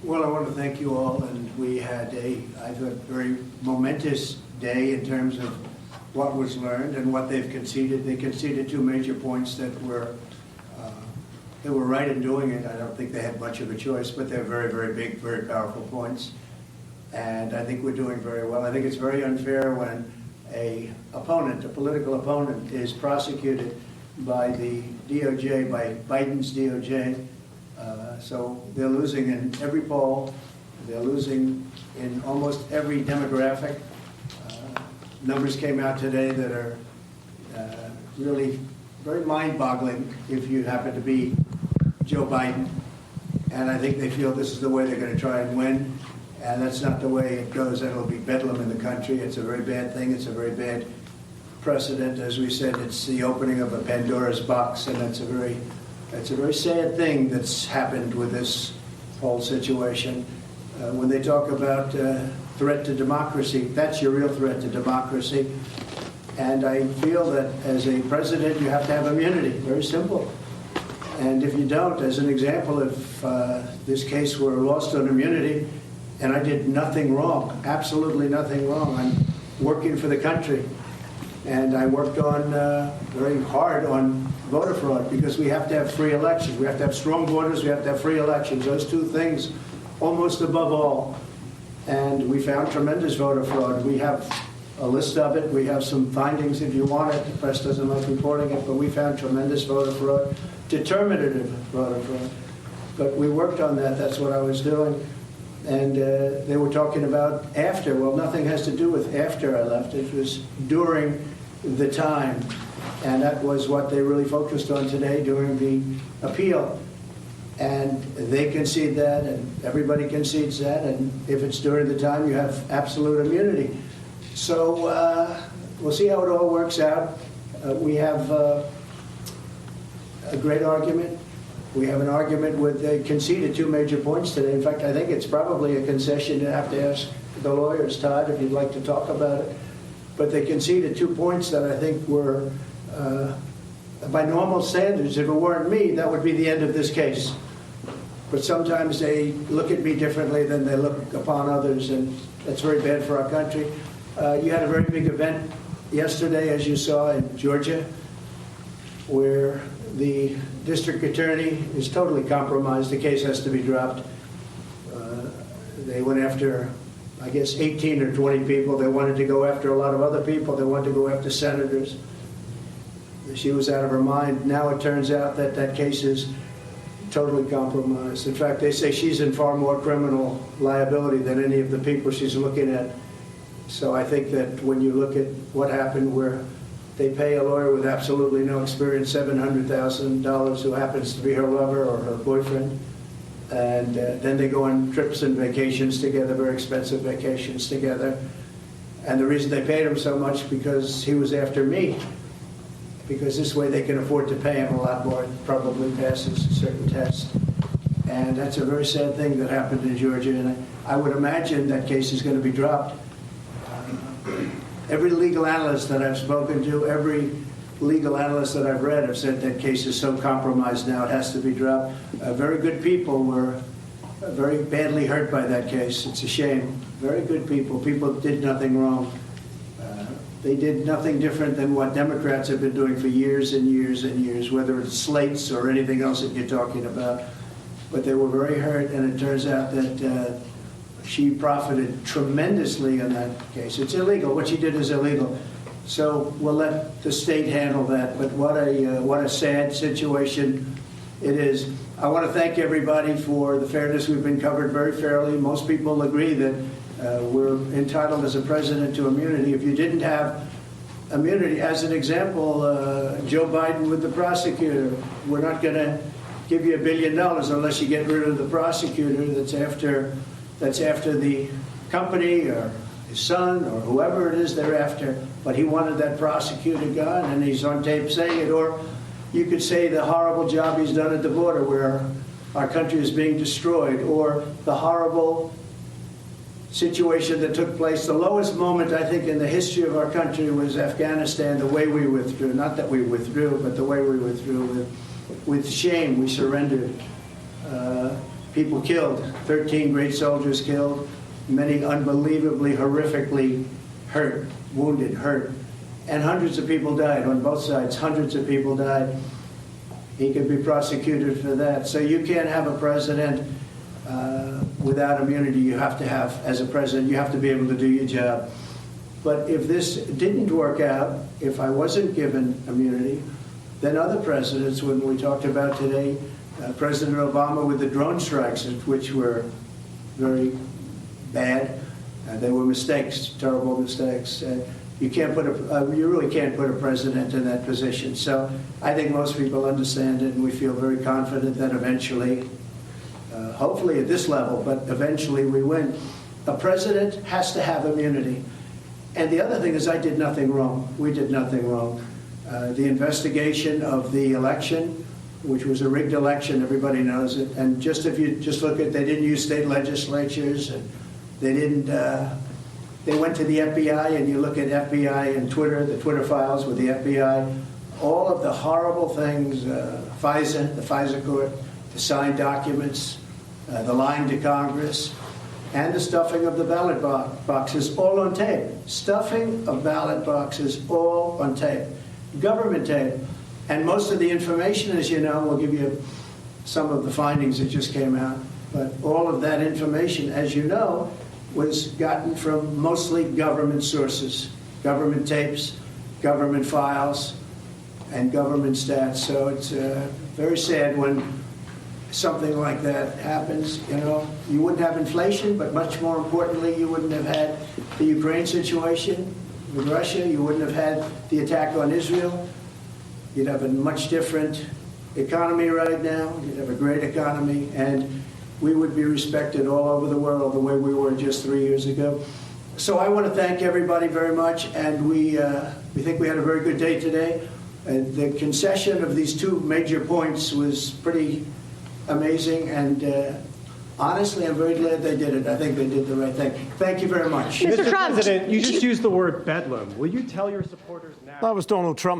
Well, I want to thank you all, and we had I thought, very momentous day in terms of what was learned and what they've conceded. They conceded two major points that were they were right in doing it. I don't think they had much of a choice, but they're very, very big, very powerful points. And I think we're doing very well. I think it's very unfair when a political opponent, is prosecuted by the DOJ, by Biden's DOJ. So they're losing in every poll. They're losing in almost every demographic. Numbers came out today that are really very mind-boggling if you happen to be Joe Biden. And I think they feel this is the way they're going to try and win. And that's not the way it goes. That'll be bedlam in the country. It's a very bad thing. It's a very bad precedent. As we said, it's the opening of a Pandora's box, and it's a very sad thing that's happened with this whole situation. When they talk about threat to democracy, that's your real threat to democracy. And I feel that as a president, you have to have immunity. Very simple. And if you don't, as an example, if this case were lost on immunity, and I did nothing wrong, absolutely nothing wrong, I'm working for the country. And I worked on very hard on voter fraud, because we have to have free elections. We have to have strong borders. We have to have free elections. Those two things almost above all. And we found tremendous voter fraud. We have a list of it. We have some findings if you want it. The press doesn't like reporting it, but we found tremendous voter fraud, determinative voter fraud. But we worked on that. That's what I was doing. And they were talking about after. Well, nothing has to do with after I left. It was during the time. And that was what they really focused on today during the appeal. And they concede that, and everybody concedes that. And if it's during the time, you have absolute immunity. So we'll see how it all works out. We have a great argument. We have an argument with, they conceded two major points today. In fact, I think it's probably a concession. You have to ask the lawyers, Todd, if you'd like to talk about it. But they conceded 2 points that I think were, by normal standards, if it weren't me, that would be the end of this case. But sometimes they look at me differently than they look upon others, and that's very bad for our country. You had a very big event yesterday, as you saw, in Georgia, where the district attorney is totally compromised. The case has to be dropped. They went after, I guess, 18 or 20 people. They wanted to go after a lot of other people. They wanted to go after senators. She was out of her mind. Now it turns out that that case is totally compromised. In fact, they say she's in far more criminal liability than any of the people she's looking at. So I think that when you look at what happened, where they pay a lawyer with absolutely no experience $700,000 who happens to be her lover or her boyfriend, and then they go on trips and vacations together, very expensive vacations together. And the reason they paid him so much, because he was after me, because this way they can afford to pay him a lot more. It probably passes a certain test. And that's a very sad thing that happened in Georgia, and I would imagine that case is going to be dropped. Every legal analyst that I've spoken to, every legal analyst that I've read have said that case is so compromised now it has to be dropped. Very good people were very badly hurt by that case. It's a shame. Very good people. People did nothing wrong. They did nothing different than what Democrats have been doing for years and years and years, whether it's slates or anything else that you're talking about. But they were very hurt, and it turns out that she profited tremendously in that case. It's illegal. What she did is illegal. So we'll let the state handle that. But what a sad situation it is. I want to thank everybody for the fairness. We've been covered very fairly. Most people agree that we're entitled as a president to immunity. If you didn't have immunity, as an example, Joe Biden with the prosecutor, we're not going to give you $1 billion unless you get rid of the prosecutor that's after the company or his son or whoever it is they're after. But he wanted that prosecutor gone, and he's on tape saying it. Or you could say the horrible job he's done at the border, where our country is being destroyed, or the horrible situation that took place. The lowest moment, I think, in the history of our country was Afghanistan, the way we withdrew. Not that we withdrew, but the way we withdrew. With shame, we surrendered. people killed, 13 great soldiers killed, many unbelievably, horrifically hurt, wounded, hurt, and hundreds of people died on both sides. Hundreds of people died. He could be prosecuted for that. So you can't have a president without immunity. You have to have, as a president, you have to be able to do your job. But if this didn't work out, if I wasn't given immunity, then other presidents, when we talked about today, President Obama with the drone strikes, which were very bad, they were mistakes, terrible mistakes. You can't put you really can't put a president in that position. So I think most people understand it, and we feel very confident that eventually, hopefully at this level, but eventually we win. A president has to have immunity. And the other thing is, I did nothing wrong. We did nothing wrong. The investigation of the election, which was a rigged election, everybody knows it. And just if you just look at, they didn't use state legislatures, and they didn't. They went to the FBI, and you look at FBI and Twitter, the Twitter files with the FBI, all of the horrible things, FISA, the FISA court, the signed documents, the lying to Congress, and the stuffing of the ballot boxes, all on tape. Stuffing of ballot boxes, all on tape. Government tape. And most of the information, as you know, we'll give you some of the findings that just came out, but all of that information, as you know, was gotten from mostly government sources, government tapes, government files, and government stats. So it's very sad when something like that happens. You know, you wouldn't have inflation, but much more importantly, you wouldn't have had the Ukraine situation with Russia. You wouldn't have had the attack on Israel. You'd have a much different economy right now. You'd have a great economy, and we would be respected all over the world the way we were just 3 years ago. So I want to thank everybody very much, and we think we had a very good day today. And the concession of these two major points was pretty amazing, and honestly, I'm very glad they did it. I think they did the right thing. Thank you very much. Mr. President, you just used the word bedlam. Will you tell your supporters now? That was Donald Trump.